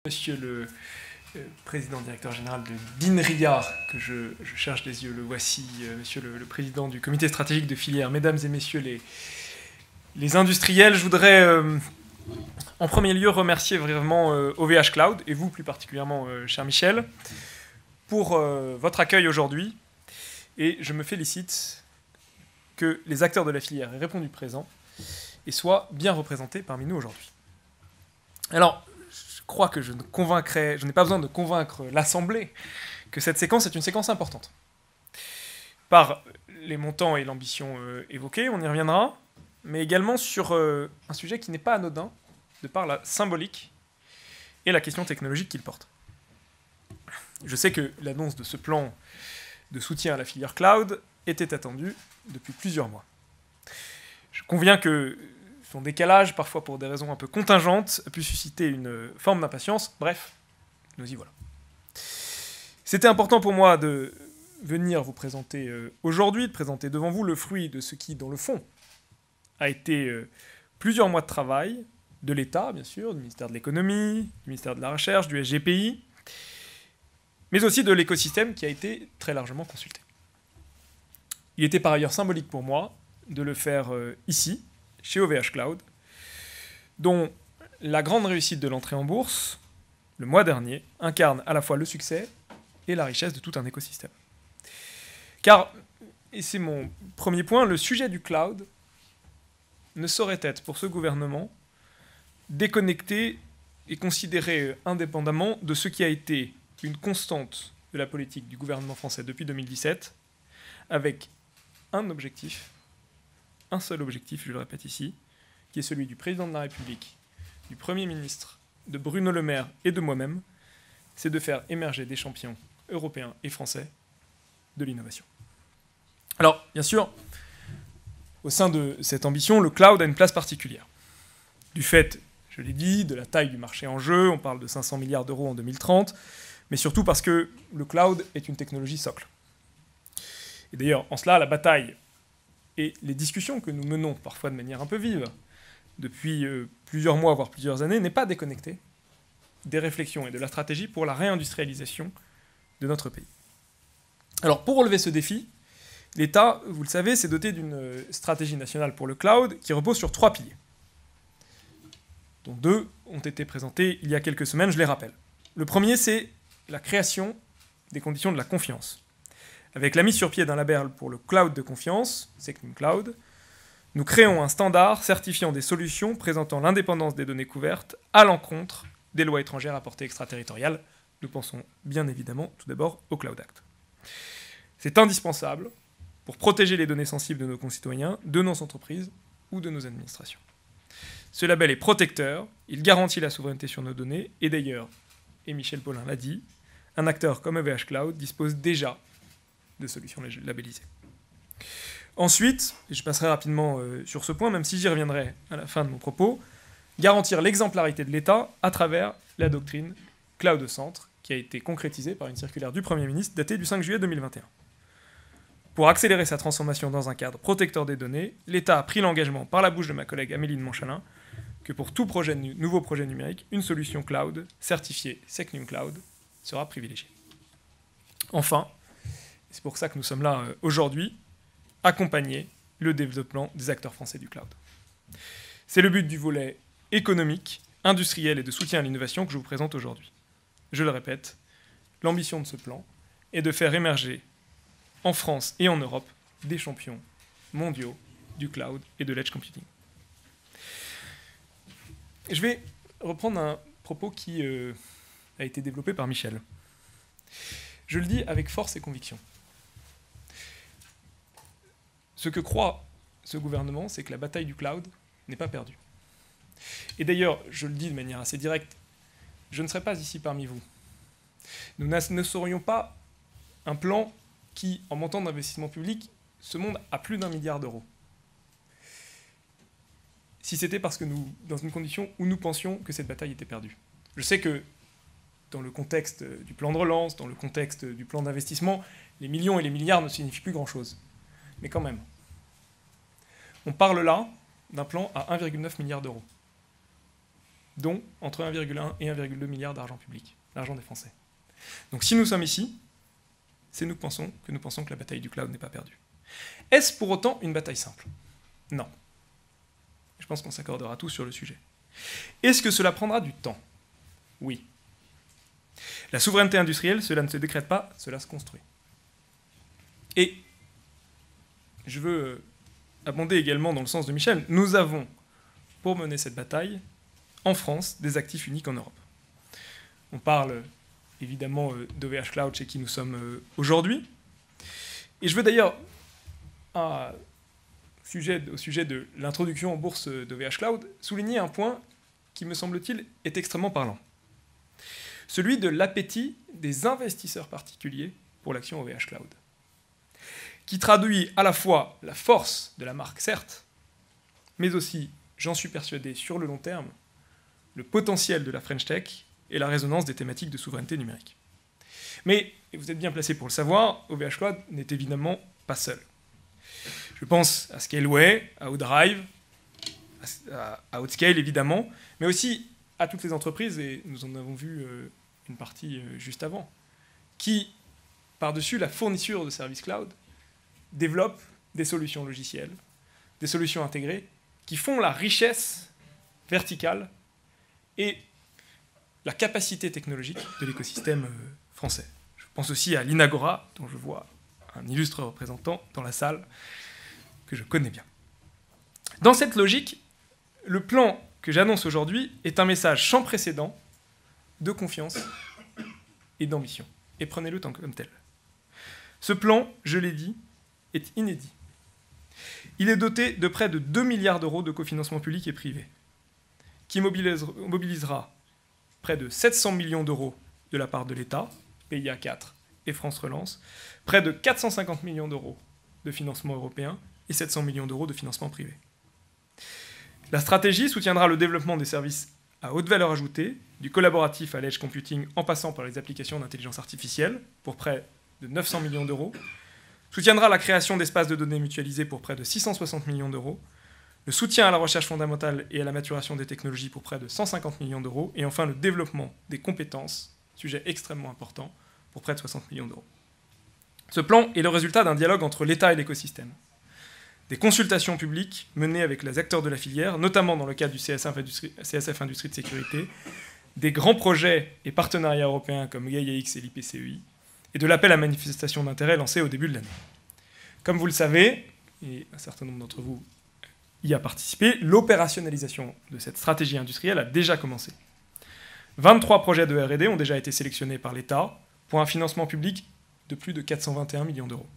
Monsieur le président directeur général de BinRIA, que je cherche des yeux, le voici, monsieur le président du comité stratégique de filière, mesdames et messieurs les industriels, je voudrais en premier lieu remercier vraiment OVH Cloud, et vous plus particulièrement, cher Michel, pour votre accueil aujourd'hui. Et je me félicite que les acteurs de la filière aient répondu présent et soient bien représentés parmi nous aujourd'hui. Alors, je crois que je n'ai pas besoin de convaincre l'Assemblée que cette séquence est une séquence importante. Par les montants et l'ambition évoqués, on y reviendra, mais également sur un sujet qui n'est pas anodin, de par la symbolique et la question technologique qu'il porte. Je sais que l'annonce de ce plan de soutien à la filière cloud était attendue depuis plusieurs mois. Je conviens que son décalage, parfois pour des raisons un peu contingentes, a pu susciter une forme d'impatience. Bref, nous y voilà. C'était important pour moi de venir vous présenter aujourd'hui, de présenter devant vous le fruit de ce qui, dans le fond, a été plusieurs mois de travail de l'État, bien sûr, du ministère de l'économie, du ministère de la recherche, du SGPI, mais aussi de l'écosystème qui a été très largement consulté. Il était par ailleurs symbolique pour moi de le faire ici, chez OVH Cloud, dont la grande réussite de l'entrée en bourse, le mois dernier, incarne à la fois le succès et la richesse de tout un écosystème. Car, et c'est mon premier point, le sujet du cloud ne saurait être pour ce gouvernement déconnecté et considéré indépendamment de ce qui a été une constante de la politique du gouvernement français depuis 2017, avec un objectif, un seul objectif, je le répète ici, qui est celui du président de la République, du Premier ministre, de Bruno Le Maire et de moi-même, c'est de faire émerger des champions européens et français de l'innovation. Alors, bien sûr, au sein de cette ambition, le cloud a une place particulière. Du fait, je l'ai dit, de la taille du marché en jeu, on parle de 500 milliards d'euros en 2030, mais surtout parce que le cloud est une technologie socle. Et d'ailleurs, en cela, la bataille et les discussions que nous menons parfois de manière un peu vive depuis plusieurs mois, voire plusieurs années, n'est pas déconnectée des réflexions et de la stratégie pour la réindustrialisation de notre pays. Alors, pour relever ce défi, l'État, vous le savez, s'est doté d'une stratégie nationale pour le cloud qui repose sur 3 piliers, dont 2 ont été présentés il y a quelques semaines, je les rappelle. Le premier, c'est la création des conditions de la confiance. Avec la mise sur pied d'un label pour le cloud de confiance, Secnum Cloud, nous créons un standard certifiant des solutions présentant l'indépendance des données couvertes à l'encontre des lois étrangères à portée extraterritoriale. Nous pensons bien évidemment tout d'abord au Cloud Act. C'est indispensable pour protéger les données sensibles de nos concitoyens, de nos entreprises ou de nos administrations. Ce label est protecteur, il garantit la souveraineté sur nos données, et d'ailleurs, et Michel Paulin l'a dit, un acteur comme OVH Cloud dispose déjà de solutions labellisées. Ensuite, et je passerai rapidement sur ce point, même si j'y reviendrai à la fin de mon propos, garantir l'exemplarité de l'État à travers la doctrine Cloud au centre, qui a été concrétisée par une circulaire du Premier ministre datée du 5 juillet 2021. Pour accélérer sa transformation dans un cadre protecteur des données, l'État a pris l'engagement par la bouche de ma collègue Amélie de Montchalin que pour tout nouveau projet numérique, une solution cloud certifiée Secnum Cloud sera privilégiée. Enfin, c'est pour ça que nous sommes là aujourd'hui, accompagner le développement des acteurs français du cloud. C'est le but du volet économique, industriel et de soutien à l'innovation que je vous présente aujourd'hui. Je le répète, l'ambition de ce plan est de faire émerger en France et en Europe des champions mondiaux du cloud et de l'edge computing. Je vais reprendre un propos qui a été développé par Michel. Je le dis avec force et conviction. Ce que croit ce gouvernement, c'est que la bataille du cloud n'est pas perdue. Et d'ailleurs, je le dis de manière assez directe, je ne serai pas ici parmi vous. Nous ne serions pas un plan qui, en montant d'investissement public, se monte à plus d'1 milliard d'euros. Si c'était parce que nous, dans une condition où nous pensions que cette bataille était perdue. Je sais que dans le contexte du plan de relance, dans le contexte du plan d'investissement, les millions et les milliards ne signifient plus grand-chose. Mais quand même, on parle là d'un plan à 1,9 milliard d'euros. dont entre 1,1 et 1,2 milliard d'argent public, l'argent des Français. Donc si nous sommes ici, c'est nous que pensons que la bataille du cloud n'est pas perdue. Est-ce pour autant une bataille simple? Non. Je pense qu'on s'accordera tous sur le sujet. Est-ce que cela prendra du temps? Oui. La souveraineté industrielle, cela ne se décrète pas, cela se construit. Et je veux abonder également dans le sens de Michel. Nous avons, pour mener cette bataille, en France, des actifs uniques en Europe. On parle évidemment d'OVH Cloud, chez qui nous sommes aujourd'hui. Et je veux d'ailleurs, au sujet de l'introduction en bourse d'OVH Cloud, souligner un point qui, me semble-t-il, est extrêmement parlant. Celui de l'appétit des investisseurs particuliers pour l'action OVH Cloud, qui traduit à la fois la force de la marque, certes, mais aussi, j'en suis persuadé, sur le long terme, le potentiel de la French Tech et la résonance des thématiques de souveraineté numérique. Mais, et vous êtes bien placé pour le savoir, OVH Cloud n'est évidemment pas seul. Je pense à Scaleway, à ODrive, à OutScale évidemment, mais aussi à toutes les entreprises, et nous en avons vu une partie juste avant, qui, par-dessus la fourniture de services cloud, développent des solutions logicielles, des solutions intégrées, qui font la richesse verticale et la capacité technologique de l'écosystème français. Je pense aussi à l'Inagora, dont je vois un illustre représentant dans la salle, que je connais bien. Dans cette logique, le plan que j'annonce aujourd'hui est un message sans précédent de confiance et d'ambition. Et prenez-le comme tel. Ce plan, je l'ai dit, est inédit. Il est doté de près de 2 milliards d'euros de cofinancement public et privé, qui mobilisera près de 700 millions d'euros de la part de l'État, PIA 4 et France Relance, près de 450 millions d'euros de financement européen et 700 millions d'euros de financement privé. La stratégie soutiendra le développement des services à haute valeur ajoutée, du collaboratif à l'edge computing en passant par les applications d'intelligence artificielle pour près de 900 millions d'euros, soutiendra la création d'espaces de données mutualisés pour près de 660 millions d'euros, le soutien à la recherche fondamentale et à la maturation des technologies pour près de 150 millions d'euros, et enfin le développement des compétences, sujet extrêmement important, pour près de 60 millions d'euros. Ce plan est le résultat d'un dialogue entre l'État et l'écosystème. Des consultations publiques menées avec les acteurs de la filière, notamment dans le cadre du CSF Industrie de Sécurité, des grands projets et partenariats européens comme GaiaX et l'IPCEI, et de l'appel à manifestation d'intérêt lancé au début de l'année. Comme vous le savez, et un certain nombre d'entre vous y a participé, l'opérationnalisation de cette stratégie industrielle a déjà commencé. 23 projets de R&D ont déjà été sélectionnés par l'État pour un financement public de plus de 421 millions d'euros.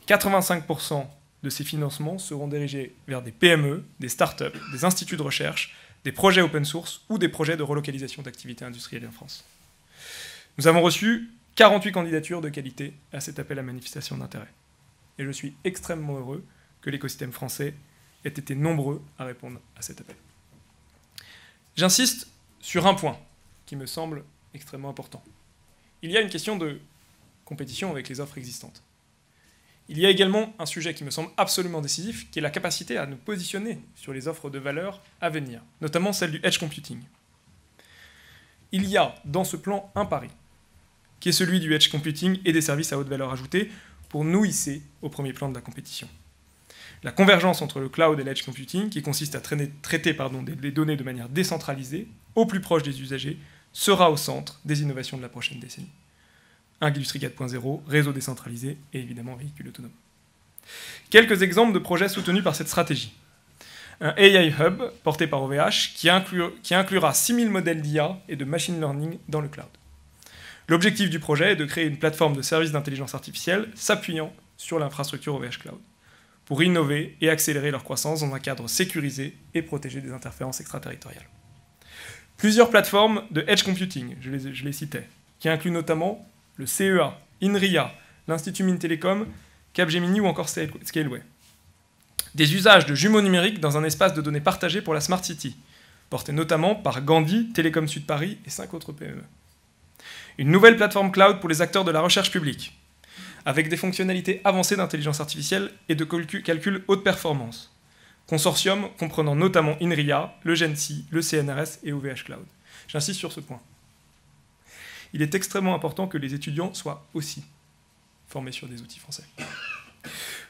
85% de ces financements seront dirigés vers des PME, des startups, des instituts de recherche, des projets open source ou des projets de relocalisation d'activités industrielles en France. Nous avons reçu 48 candidatures de qualité à cet appel à manifestation d'intérêt. Et je suis extrêmement heureux que l'écosystème français ait été nombreux à répondre à cet appel. J'insiste sur un point qui me semble extrêmement important. Il y a une question de compétition avec les offres existantes. Il y a également un sujet qui me semble absolument décisif, qui est la capacité à nous positionner sur les offres de valeur à venir, notamment celle du edge computing. Il y a dans ce plan un pari, qui est celui du edge computing et des services à haute valeur ajoutée, pour nous hisser au premier plan de la compétition. La convergence entre le cloud et l'edge computing, qui consiste à traiter les données de manière décentralisée, au plus proche des usagers, sera au centre des innovations de la prochaine décennie. Industrie 4.0, réseau décentralisé et évidemment véhicule autonome. Quelques exemples de projets soutenus par cette stratégie. Un AI Hub porté par OVH qui inclura 6000 modèles d'IA et de machine learning dans le cloud. L'objectif du projet est de créer une plateforme de services d'intelligence artificielle s'appuyant sur l'infrastructure OVH Cloud pour innover et accélérer leur croissance dans un cadre sécurisé et protégé des interférences extraterritoriales. Plusieurs plateformes de edge computing, je les citais, qui incluent notamment le CEA, INRIA, l'Institut Mines Télécom, Capgemini ou encore Scaleway. Des usages de jumeaux numériques dans un espace de données partagé pour la Smart City, porté notamment par Gandhi, Télécom Sud Paris et 5 autres PME. Une nouvelle plateforme cloud pour les acteurs de la recherche publique, avec des fonctionnalités avancées d'intelligence artificielle et de calcul haute performance, Consortium comprenant notamment INRIA, le GENSI, le CNRS et OVH Cloud. J'insiste sur ce point. Il est extrêmement important que les étudiants soient aussi formés sur des outils français.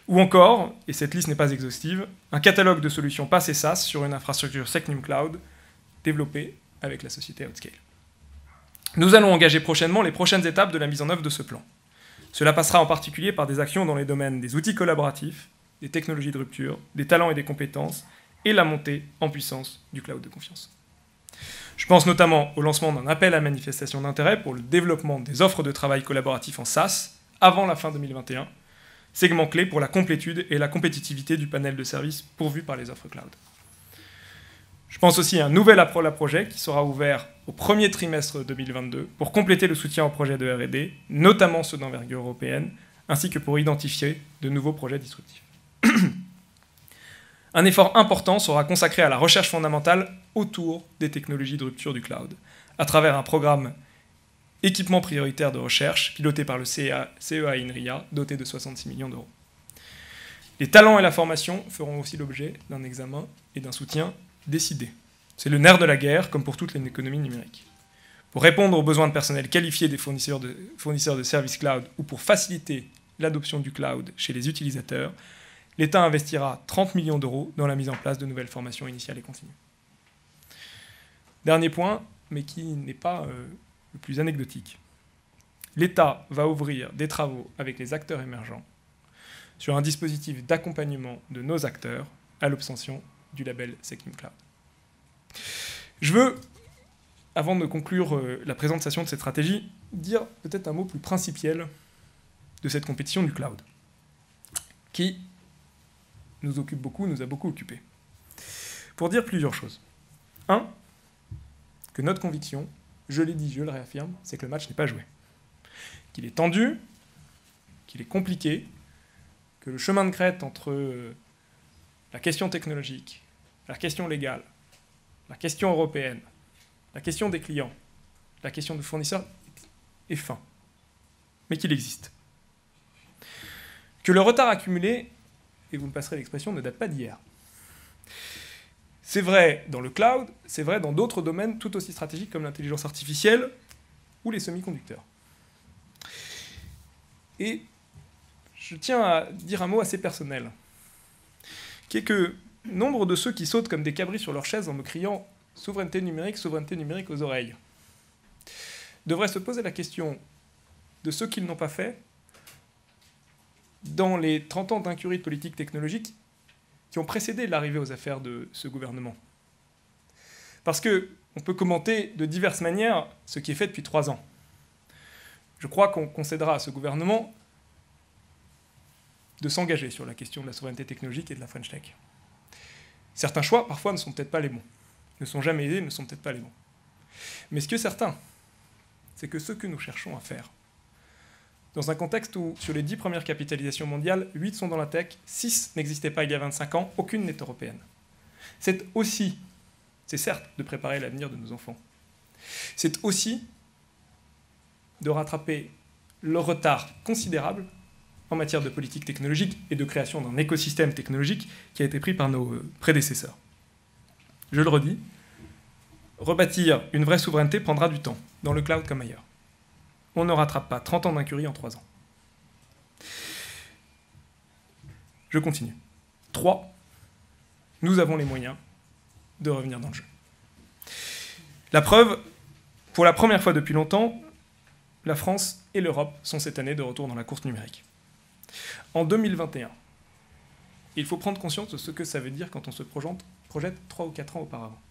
Ou encore, et cette liste n'est pas exhaustive, un catalogue de solutions PaaS et SaaS sur une infrastructure Secnum Cloud développée avec la société Outscale. Nous allons engager prochainement les prochaines étapes de la mise en œuvre de ce plan. Cela passera en particulier par des actions dans les domaines des outils collaboratifs, des technologies de rupture, des talents et des compétences, et la montée en puissance du cloud de confiance. Je pense notamment au lancement d'un appel à manifestation d'intérêt pour le développement des offres de travail collaboratif en SaaS avant la fin 2021, segment clé pour la complétude et la compétitivité du panel de services pourvu par les offres cloud. Je pense aussi à un nouvel appel à projet qui sera ouvert au premier trimestre 2022 pour compléter le soutien aux projets de R&D, notamment ceux d'envergure européenne, ainsi que pour identifier de nouveaux projets disruptifs. Un effort important sera consacré à la recherche fondamentale autour des technologies de rupture du cloud, à travers un programme équipement prioritaire de recherche piloté par le CEA INRIA, doté de 66 millions d'euros. Les talents et la formation feront aussi l'objet d'un examen et d'un soutien décidé. C'est le nerf de la guerre, comme pour toutes les économies numériques. Pour répondre aux besoins de personnel qualifié des fournisseurs de services cloud ou pour faciliter l'adoption du cloud chez les utilisateurs, l'État investira 30 millions d'euros dans la mise en place de nouvelles formations initiales et continues. Dernier point, mais qui n'est pas le plus anecdotique. L'État va ouvrir des travaux avec les acteurs émergents sur un dispositif d'accompagnement de nos acteurs à l'obtention du label Secnum Cloud. Je veux, avant de conclure la présentation de cette stratégie, dire peut-être un mot plus principiel de cette compétition du cloud, qui nous occupe beaucoup, nous a beaucoup occupés. Pour dire plusieurs choses. Un, que notre conviction, je l'ai dit, je le réaffirme, c'est que le match n'est pas joué. Qu'il est tendu, qu'il est compliqué, que le chemin de crête entre la question technologique, la question légale, la question européenne, la question des clients, la question du fournisseur est fin, mais qu'il existe. Que le retard accumulé, et vous me passerez l'expression, ne date pas d'hier. C'est vrai dans le cloud, c'est vrai dans d'autres domaines tout aussi stratégiques comme l'intelligence artificielle ou les semi-conducteurs. Et je tiens à dire un mot assez personnel, qui est que nombre de ceux qui sautent comme des cabris sur leur chaise en me criant « souveraineté numérique aux oreilles » devraient se poser la question de ce qu'ils n'ont pas fait dans les 30 ans d'incurie de politique technologique qui ont précédé l'arrivée aux affaires de ce gouvernement. Parce qu'on peut commenter de diverses manières ce qui est fait depuis 3 ans. Je crois qu'on concédera à ce gouvernement de s'engager sur la question de la souveraineté technologique et de la French Tech. Certains choix, parfois, ne sont peut-être pas les bons. Ne sont jamais aidés, ne sont peut-être pas les bons. Mais ce qui est certain, c'est que ce que nous cherchons à faire, dans un contexte où, sur les 10 premières capitalisations mondiales, 8 sont dans la tech, 6 n'existaient pas il y a 25 ans, aucune n'est européenne. C'est certes de préparer l'avenir de nos enfants. C'est aussi de rattraper le retard considérable en matière de politique technologique et de création d'un écosystème technologique qui a été pris par nos prédécesseurs. Je le redis, rebâtir une vraie souveraineté prendra du temps, dans le cloud comme ailleurs. On ne rattrape pas 30 ans d'incurie en 3 ans. Je continue. 3, nous avons les moyens de revenir dans le jeu. La preuve, pour la première fois depuis longtemps, la France et l'Europe sont cette année de retour dans la course numérique. En 2021, il faut prendre conscience de ce que ça veut dire quand on se projette 3 ou 4 ans auparavant.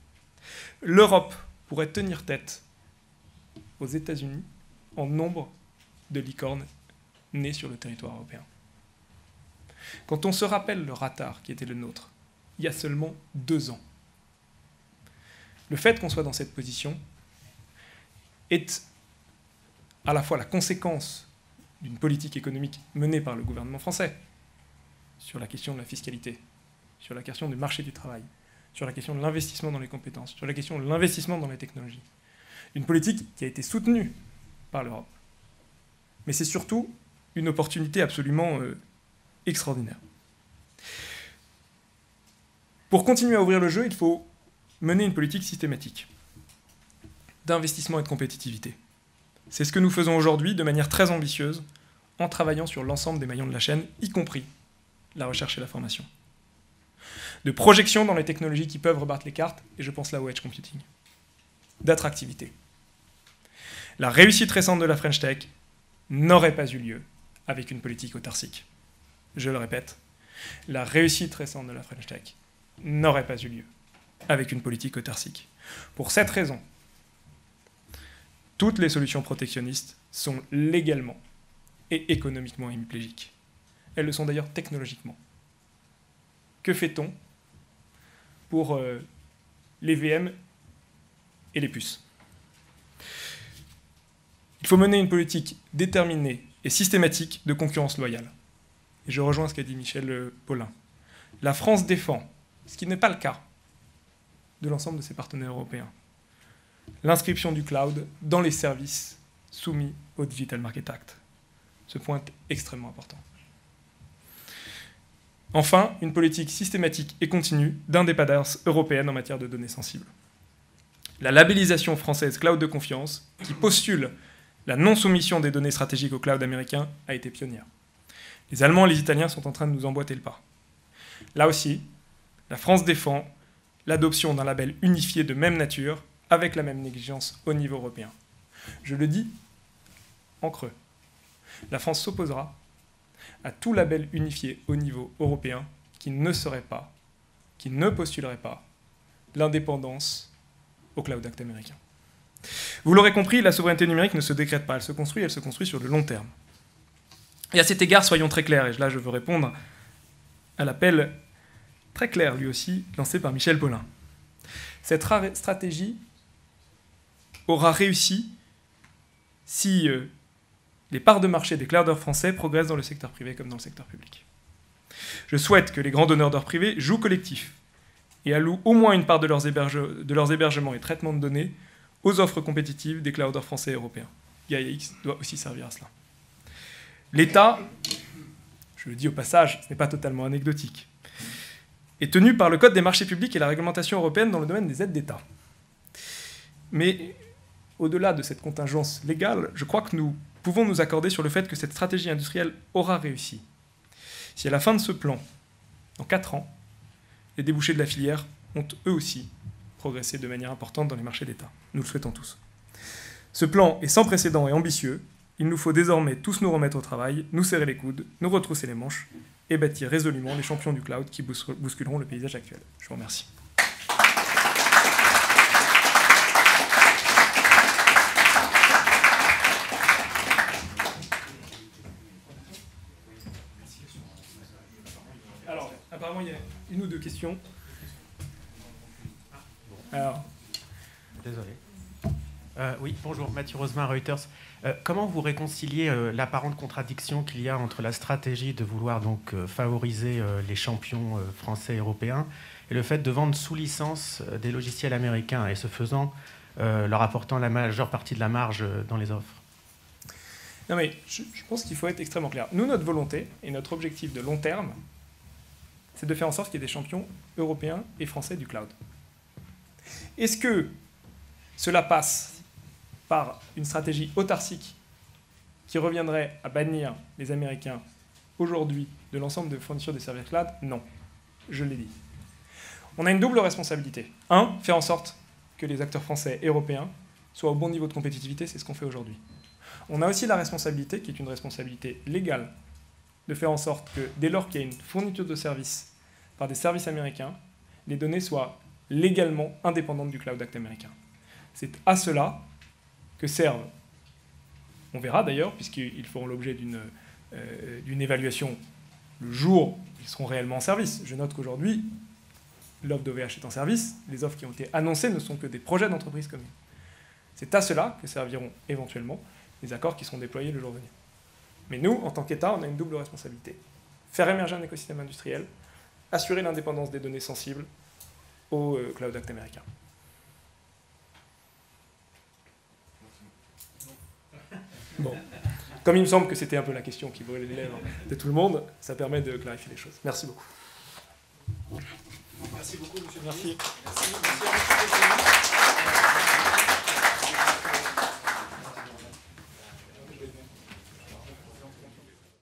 L'Europe pourrait tenir tête aux États-Unis en nombre de licornes nées sur le territoire européen. Quand on se rappelle le retard qui était le nôtre, il y a seulement 2 ans, le fait qu'on soit dans cette position est à la fois la conséquence d'une politique économique menée par le gouvernement français sur la question de la fiscalité, sur la question du marché du travail, sur la question de l'investissement dans les compétences, sur la question de l'investissement dans les technologies. Une politique qui a été soutenue par l'Europe. Mais c'est surtout une opportunité absolument extraordinaire. Pour continuer à ouvrir le jeu, il faut mener une politique systématique d'investissement et de compétitivité. C'est ce que nous faisons aujourd'hui de manière très ambitieuse, en travaillant sur l'ensemble des maillons de la chaîne, y compris la recherche et la formation. De projection dans les technologies qui peuvent rebattre les cartes, et je pense là au edge computing. D'attractivité. La réussite récente de la French Tech n'aurait pas eu lieu avec une politique autarcique. Je le répète, la réussite récente de la French Tech n'aurait pas eu lieu avec une politique autarcique. Pour cette raison, toutes les solutions protectionnistes sont légalement et économiquement hémiplégiques. Elles le sont d'ailleurs technologiquement. Que fait-on pour les VM et les puces? Il faut mener une politique déterminée et systématique de concurrence loyale. Et je rejoins ce qu'a dit Michel Paulin. La France défend, ce qui n'est pas le cas de l'ensemble de ses partenaires européens, l'inscription du cloud dans les services soumis au Digital Market Act. Ce point est extrêmement important. Enfin, une politique systématique et continue d'indépendance européenne en matière de données sensibles. La labellisation française Cloud de confiance, qui postule la non-soumission des données stratégiques au cloud américain, a été pionnière. Les Allemands et les Italiens sont en train de nous emboîter le pas. Là aussi, la France défend l'adoption d'un label unifié de même nature, avec la même exigence au niveau européen. Je le dis en creux. La France s'opposera à tout label unifié au niveau européen qui ne serait pas, qui ne postulerait pas l'indépendance au Cloud Act américain. Vous l'aurez compris, la souveraineté numérique ne se décrète pas, elle se construit sur le long terme. Et à cet égard, soyons très clairs, et là je veux répondre à l'appel très clair, lui aussi, lancé par Michel Paulin. Cette stratégie aura réussi si les parts de marché des clouders français progressent dans le secteur privé comme dans le secteur public. Je souhaite que les grands donneurs d'ordre privés jouent collectif et allouent au moins une part de leurs hébergements et traitements de données aux offres compétitives des clouders français et européens. Gaia-X doit aussi servir à cela. L'État, je le dis au passage, ce n'est pas totalement anecdotique, est tenu par le Code des marchés publics et la réglementation européenne dans le domaine des aides d'État. Mais au-delà de cette contingence légale, je crois que nous pouvons nous accorder sur le fait que cette stratégie industrielle aura réussi. Si à la fin de ce plan, dans 4 ans, les débouchés de la filière ont eux aussi progressé de manière importante dans les marchés d'État. Nous le souhaitons tous. Ce plan est sans précédent et ambitieux. Il nous faut désormais tous nous remettre au travail, nous serrer les coudes, nous retrousser les manches et bâtir résolument les champions du cloud qui bousculeront le paysage actuel. Je vous remercie. Alors, apparemment, il y a une ou deux questions. Alors. Désolé. Oui, bonjour, Mathieu Rosemin, Reuters. Comment vous réconciliez l'apparente contradiction qu'il y a entre la stratégie de vouloir donc favoriser les champions français et européens et le fait de vendre sous licence des logiciels américains et ce faisant leur apportant la majeure partie de la marge dans les offres? Non mais je pense qu'il faut être extrêmement clair. Nous, notre volonté et notre objectif de long terme, c'est de faire en sorte qu'il y ait des champions européens et français du cloud. Est-ce que cela passe par une stratégie autarcique qui reviendrait à bannir les Américains aujourd'hui de l'ensemble de fournitures des services cloud? Non, je l'ai dit. On a une double responsabilité. Un, faire en sorte que les acteurs français et européens soient au bon niveau de compétitivité, c'est ce qu'on fait aujourd'hui. On a aussi la responsabilité, qui est une responsabilité légale, de faire en sorte que dès lors qu'il y a une fourniture de services par des services américains, les données soient légalement indépendantes du Cloud Act américain. C'est à cela que servent, on verra d'ailleurs, puisqu'ils feront l'objet d'une évaluation le jour où ils seront réellement en service. Je note qu'aujourd'hui, l'offre d'OVH est en service, les offres qui ont été annoncées ne sont que des projets d'entreprise communes. C'est à cela que serviront éventuellement les accords qui seront déployés le jour venu. Mais nous, en tant qu'État, on a une double responsabilité. Faire émerger un écosystème industriel, assurer l'indépendance des données sensibles au Cloud Act américain. Bon. Comme il me semble que c'était un peu la question qui brûlait les lèvres de tout le monde, ça permet de clarifier les choses. Merci beaucoup. Merci beaucoup, monsieur. Merci. Merci à vous.